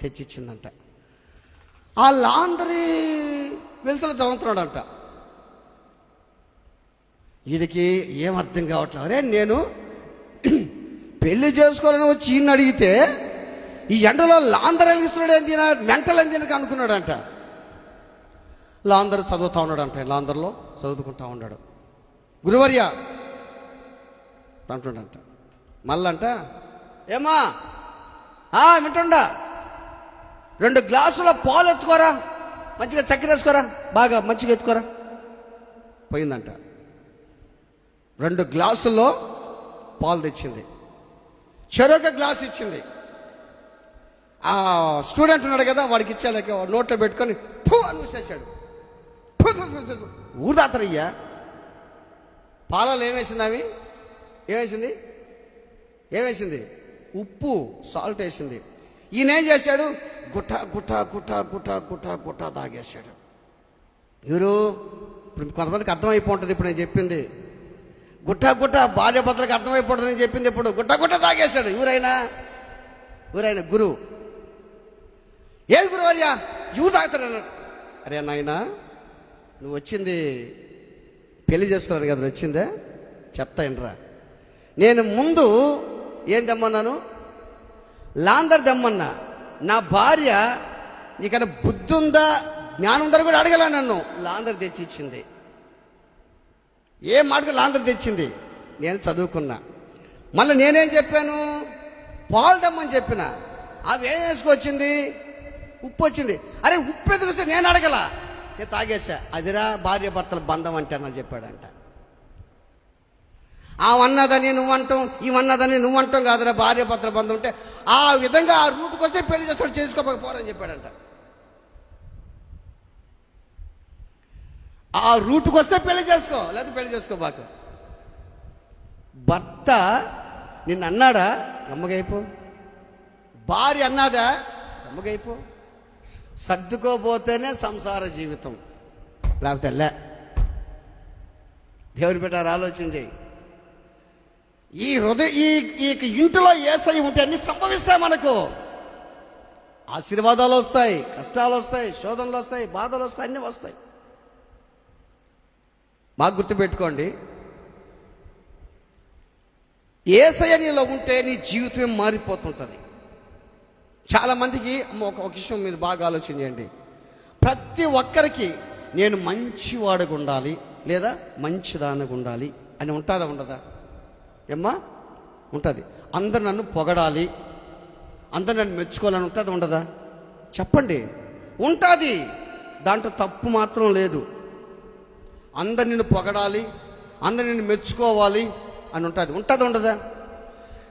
తెచ్చిచ్చిందంట. ఆ లాంధ్రీ వెళ్తున్న చదువుతున్నాడంట. వీడికి ఏం అర్థం కావట్లేదు. అరే నేను పెళ్లి చేసుకోవాలని వచ్చి ఈయన అడిగితే ఈ ఎండలో లాంధ్రం వెలిగిస్తున్నాడు ఏంటి, మెంటల్ ఏంటి అనుకున్నాడంట. లాంధ్ర చదువుతా ఉన్నాడంట. లాంధ్రలో చదువుకుంటా ఉన్నాడు. గురువర్య అంటుండంట. మళ్ళంట, ఏమా వింటుండా, 2 గ్లాసుల పాలు ఎత్తుకోరా, మంచిగా చక్కెర వేసుకోరా, బాగా మంచిగా ఎత్తుకోరా. పోయిందంట. 2 గ్లాసుల్లో పాలు తెచ్చింది, చెరొక గ్లాస్ ఇచ్చింది. ఆ స్టూడెంట్ ఉన్నాడు కదా, వాడికి ఇచ్చేలాక నోట్లో పెట్టుకొని ఫూ అని మూసేశాడు. ఊరుదాతరయ్యా. పాలలో ఏమేసింది? ఏమేసింది? ఉప్పు, సాల్ట్ వేసింది. ఈయన ఏం చేశాడు? గుట్ట గుట్ట గుట్ట గుట్ట గుట్ట గుట్ట తాగేశాడు. ఎవరు? ఇప్పుడు కొంతమందికి అర్థమైపోతుంది ఇప్పుడు నేను చెప్పింది. గుట్ట గుట్ట భార్య భర్తలకు అర్థమైపోతుంది నేను చెప్పింది. ఇప్పుడు గుట్ట గుట్ట తాగేశాడు. ఎవరైనా గురువు. ఏది గురువు అయ్యా? ఎవరు తాగుతారు అన్నాడు. అరే నాయనా, నువ్వు వచ్చింది పెళ్లి చేసుకున్నారు కదా, వచ్చిందే చెప్తా ఏంట్రా. నేను ముందు ఏం తెమ్మన్నాను? లాందరు తెమ్మన్నా. నా భార్య నీకన్నా బుద్ధి ఉందా, జ్ఞానం ఉందని కూడా అడగల నన్ను. లాందరు తెచ్చి ఇచ్చింది. ఏ మాటకు లాందరు తెచ్చింది. నేను చదువుకున్నా. మళ్ళీ నేనేం చెప్పాను? పాలు తెమ్మని చెప్పిన. అవి ఏం వేసుకొచ్చింది? ఉప్పు వచ్చింది. అరే ఉప్పు ఎందుకు వస్తే నేను అడగల, నేను తాగేసా. అదిరా భార్య భర్తల బంధం అంటే అని చెప్పాడంట. అవన్నదని నువ్వంటాం, ఇవన్నదని నువ్వంటాం కాదురా భార్య భర్తల బంధం ఉంటే. ఆ విధంగా ఆ రూటుకు వస్తే పెళ్లి చేసుకోవడం, చేసుకోకపోరని చెప్పాడంట. ఆ రూటుకు వస్తే పెళ్లి చేసుకో, లేకపోతే పెళ్లి చేసుకోబాకు. భర్త నిన్ను అన్నాడా, గమ్మగైపో. భార్య అన్నాదా, గమ్మగైపో. సర్దుకోపోతేనే సంసార జీవితం, లేకపోతే లే. దేవుని పెట్టారు, ఆలోచన చేయి. ఈ హృదయ ఈ ఇంటిలో యేసయ్య ఉంటే అన్ని సంభవిస్తాయి. మనకు ఆశీర్వాదాలు వస్తాయి, కష్టాలు వస్తాయి, శోధనలు వస్తాయి, బాధలు వస్తాయి, అన్నీ వస్తాయి. మాకు గుర్తుపెట్టుకోండి, యేసయ్య నీలో ఉంటే నీ జీవితం మారిపోతుంటుంది. చాలామందికి ఒక విషయం మీరు బాగా ఆలోచన చేయండి. ప్రతి ఒక్కరికి నేను మంచివాడుగా ఉండాలి లేదా మంచిదానిగా ఉండాలి అని ఉంటుందా, ఉండదా? ఏమ్మా, ఉంటుంది. అందరు నన్ను పొగడాలి, అందరు నన్ను మెచ్చుకోవాలని ఉంటుందా, ఉండదా? చెప్పండి. ఉంటుంది. దాంట్లో తప్పు మాత్రం లేదు. అందరు నిన్ను పొగడాలి, అందరు నిన్ను మెచ్చుకోవాలి అని ఉంటుంది. ఉంటుందా, ఉండదా?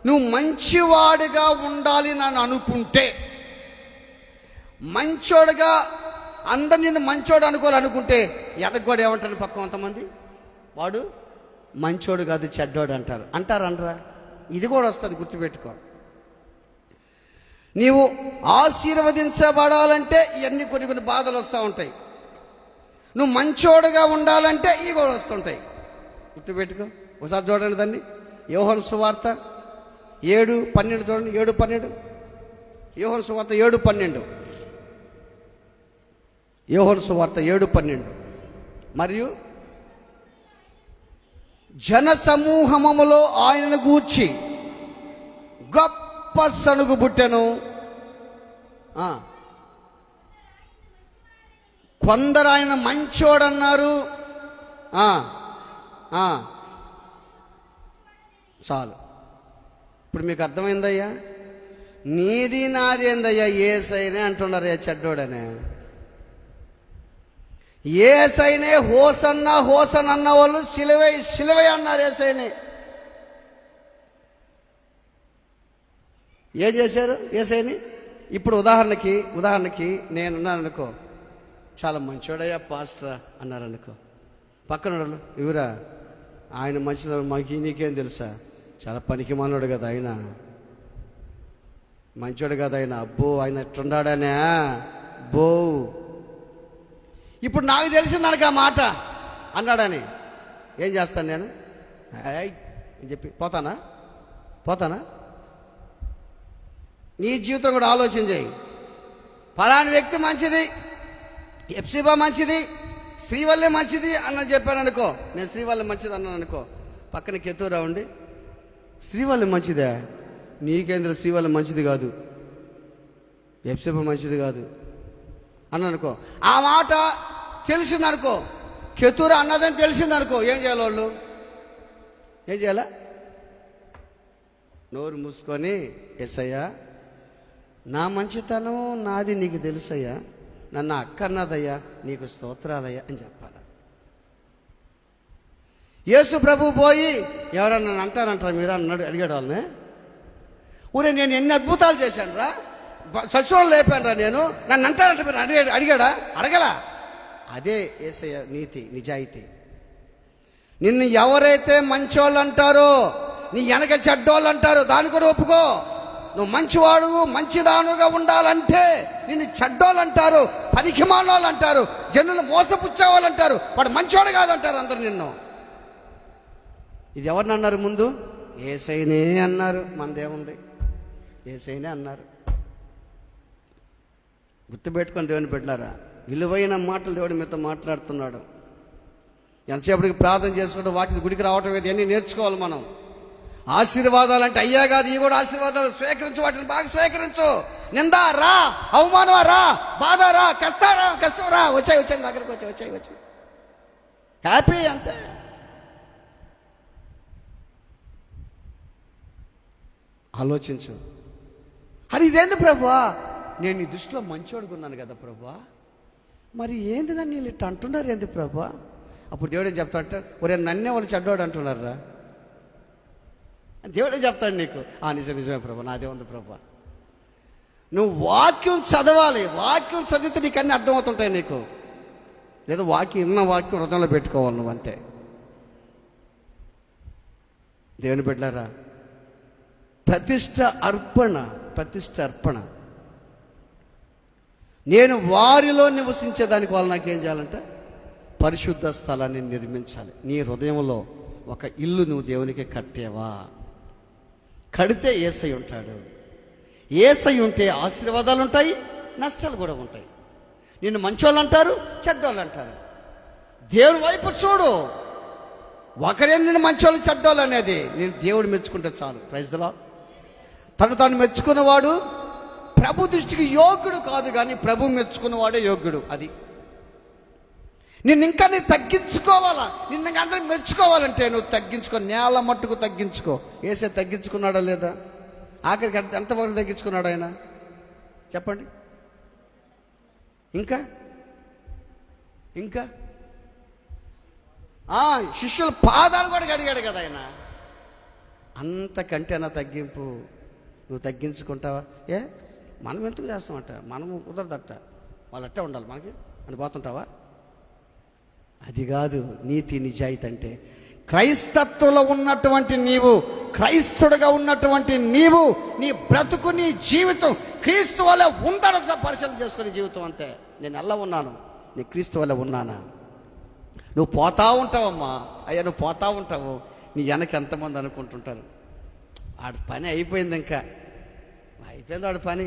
నువ్వు మంచివాడిగా ఉండాలి నన్ను అనుకుంటే, మంచోడుగా అందరు నిన్ను మంచోడు అనుకోవాలనుకుంటే ఎదగోడు ఏమంటారు పక్క కొంతమంది? వాడు మంచోడు కాదు చెడ్డోడు అంటారు. అనరా? ఇది కూడా వస్తుంది, గుర్తుపెట్టుకో. నీవు ఆశీర్వదించబడాలంటే ఇవన్నీ కొన్ని బాధలు వస్తూ ఉంటాయి. నువ్వు మంచోడుగా ఉండాలంటే ఇవి కూడా వస్తుంటాయి. గుర్తుపెట్టుకో. ఒకసారి చూడండి దాన్ని. యోహాను సువార్త 7:12 చూడండి. 7:12. యోహాను సువార్త 7:12. యోహాను సువార్త 7:12. మరియు జన సమూహములో ఆయనను గూర్చి గొప్ప సనుగు పుట్టెను. కొందరు ఆయన మంచోడన్నారు. చాలు. ఇప్పుడు మీకు అర్థమైందయ్యా? నీది నాది ఏందయ్యా? యేసయ్యనే అంటున్నారు చెడ్డోడనే. యేసయ్యనే హోసన్న హోసన్ అన్న వాళ్ళు సిలువై అన్నారు యేసయ్యనే. ఏం చేశారు యేసయ్యని? ఇప్పుడు ఉదాహరణకి నేనున్నాను అనుకో, చాలా మంచోడయ్యా పాస్టర్ అన్నారు అనుకో. పక్కన వాళ్ళు, ఇవరా ఆయన మంచిది, మాకు నీకేం తెలుసా, చాలా పనికి మానోడు కదా ఆయన, మంచోడు కదా ఆయన, అబ్బో ఆయన ఎట్లున్నాడనే బో. ఇప్పుడు నాకు తెలిసింది అనక ఆ మాట అన్నాడని ఏం చేస్తాను నేను? అని చెప్పి పోతానా? నీ జీవితం కూడా ఆలోచన చేయి. ఫలాని వ్యక్తి మంచిది, ఎప్సిబా మంచిది, శ్రీవల్లే మంచిది అన్నది చెప్పాను అనుకో. నేను శ్రీవల్లే మంచిది అన్నాను అనుకో. పక్కన కెతూరా ఉండి, శ్రీవల్లే మంచిదే, నీకేంద్ర శ్రీవల్లే మంచిది కాదు, ఎప్సిబా మంచిది కాదు అన్ననుకో. ఆ మాట తెలిసిందనుకో, కెతూరా అన్నదని తెలిసిందనుకో, ఏం చేయాలి వాళ్ళు? ఏం చేయాలా? నోరు మూసుకొని, యేసయ్యా నా మంచితనం నాది నీకు తెలుసయ్యా, నన్ను అక్క అన్నదయ్యా, నీకు స్తోత్రాలయ్యా అని చెప్పాలి. యేసు ప్రభు పోయి ఎవరన్నా అంటారంటారా మీరు అన్నాడు, అడిగాడు వాళ్ళని. ఊరే నేను ఎన్ని అద్భుతాలు చేశాను రా, సచివాళ్ళు లేపాను రా, నేను నన్ను అంటారంట మీరు అడిగాడా? అడగలా. అదే యేసయ్య నీతి, నిజాయితీ. నిన్ను ఎవరైతే మంచోళ్ళు అంటారో, నీ వెనక చెడ్డోళ్ళు అంటారో దాన్ని కూడా ఒప్పుకో. నువ్వు మంచివాడు మంచిదానుగా ఉండాలంటే నిన్ను చెడ్డోళ్ళు అంటారు, పనికిమాలోళ్ళు అంటారు, జనులు మోసపుచ్చేవాళ్ళు అంటారు, వాడు మంచోడు కాదంటారు అందరు నిన్ను. ఇది ఎవరిని అన్నారు ముందు? యేసయ్యనే అన్నారు. మనదేముంది? యేసయ్యనే అన్నారు. గుర్తుపెట్టుకొని దేవుని పెట్టారా, విలువైన మాటలు దేవుడు మీతో మాట్లాడుతున్నాడు. ఎంతసేపటికి ప్రార్థన చేసుకుంటూ వాక్య గుడికి రావటం అయితే అన్నీ నేర్చుకోవాలి మనం. ఆశీర్వాదాలు అంటే అయ్యా కాదు, ఇవి కూడా ఆశీర్వాదాలు. స్వీకరించు, వాటిని బాగా స్వీకరించు. నిందా రా, అవమానం రా, బాధ రా, కష్టం రా, వచ్చాయి దగ్గరకు వచ్చాయి హ్యాపీ అంతే. ఆలోచించు, అది ఇదేంది ప్రభువా, నేను నీ దృష్టిలో మంచోడుకున్నాను కదా ప్రభువా, మరి ఏంది నన్ను వీళ్ళు ఇట్లా అంటున్నారు ఏంది ప్రభువా? అప్పుడు దేవుడు ఏం చెప్తా అంటాడు, ఒరే నన్నే వాళ్ళు చెడ్డోడు అంటున్నారా? దేవుడే చెప్తాడు నీకు, నిజమే ప్రభు, నాదే ఉంది ప్రభు. నువ్వు వాక్యం చదవాలి. వాక్యం చదివితే నీకు అన్నీ అర్థమవుతుంటాయి నీకు. లేదా విన్న వాక్యం హృదయంలో పెట్టుకోవాలి నువ్వు అంతే. దేవుని బిడ్డలారా, ప్రతిష్ట అర్పణ. నేను వారిలో నివసించేదానికి వాళ్ళు నాకేం చేయాలంటే పరిశుద్ధ స్థలాన్ని నిర్మించాలి. నీ హృదయంలో ఒక ఇల్లు నువ్వు దేవునికి కట్టేవా? కడితే యేసయ్య ఉంటాడు. యేసయ్య ఉంటే ఆశీర్వాదాలు ఉంటాయి, నష్టాలు కూడా ఉంటాయి. నిన్ను మంచోళ్ళు అంటారు, చెడ్డోళ్ళు అంటారు. దేవుని వైపు చూడు. ఒకరేం నిన్ను మంచోళ్ళు చెడ్డోళ్ళు అనేది నేను దేవుడు మెచ్చుకుంటే చాలు. Praise the lord. తాను మెచ్చుకున్నవాడు ప్రభు దృష్టికి యోగ్యుడు కాదు, కానీ ప్రభు మెచ్చుకున్నవాడే యోగ్యుడు. అది నిన్ను ఇంకా నీ తగ్గించుకోవాలా, నిన్ను అందరికి మెచ్చుకోవాలంటే నువ్వు తగ్గించుకో, నేల మట్టుకు తగ్గించుకో. యేసే తగ్గించుకున్నాడా లేదా? ఆఖరికి ఎంతవరకు తగ్గించుకున్నాడు ఆయన చెప్పండి? ఇంకా శిష్యుల పాదాలు కూడా కడిగాడు కదా ఆయన. అంతకంటే నా తగ్గింపు నువ్వు తగ్గించుకుంటావా? మనం ఎందుకు చేస్తామంట, మనము కుదరదట, వాళ్ళట్టే ఉండాలి మనకి అని పోతుంటావా? అది కాదు నీతి నిజాయితీ అంటే. క్రైస్తత్వంలో ఉన్నటువంటి నీవు, క్రైస్తుడుగా ఉన్నటువంటి నీవు, నీ బ్రతుకు, నీ జీవితం క్రీస్తు వల్ల ఉందని ఒకసారి పరిశీలన చేసుకునే జీవితం అంతే. నేను ఎలా ఉన్నాను? నీ క్రీస్తు వల్ల ఉన్నానా? నువ్వు పోతా ఉంటావమ్మా, అయ్యా నువ్వు పోతా ఉంటావు. నీ వెనక ఎంతమంది అనుకుంటుంటారు, ఆడి పని అయిపోయింది, ఇంకా అయిపోయింది ఆడి పని,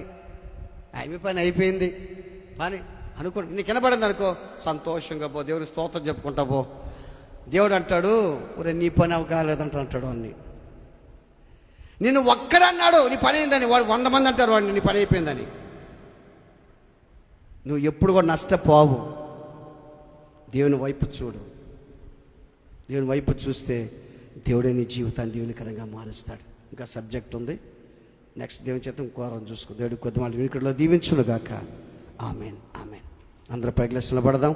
పని అయిపోయింది పని అనుకో. నీకు వినపడింది అనుకో, సంతోషంగా పో, దేవుని స్తోత్రం చెప్పుకుంటా పో. దేవుడు అంటాడు, ఒరే నీ పని అవకాలేదంటాడు అన్ని. నిన్ను ఒక్కడన్నాడు నీ పని అయిందని, వాడు 100 మంది అంటారు వాడిని నీ పని అయిపోయిందని. నువ్వు ఎప్పుడు కూడా నష్టపోవు. దేవుని వైపు చూడు. దేవుని వైపు చూస్తే దేవుడే నీ జీవితాన్ని దీవెనకరంగా మారుస్తాడు. ఇంకా సబ్జెక్ట్ ఉంది, నెక్స్ట్ దేవుని చేత ఇంకో వారం చూసుకో. దేవుడి కొద్ది మాట వినికిడిలో దీవించునుగాక. ఆమెన్. అందరూ పైకి లేచి నిలబడదాం.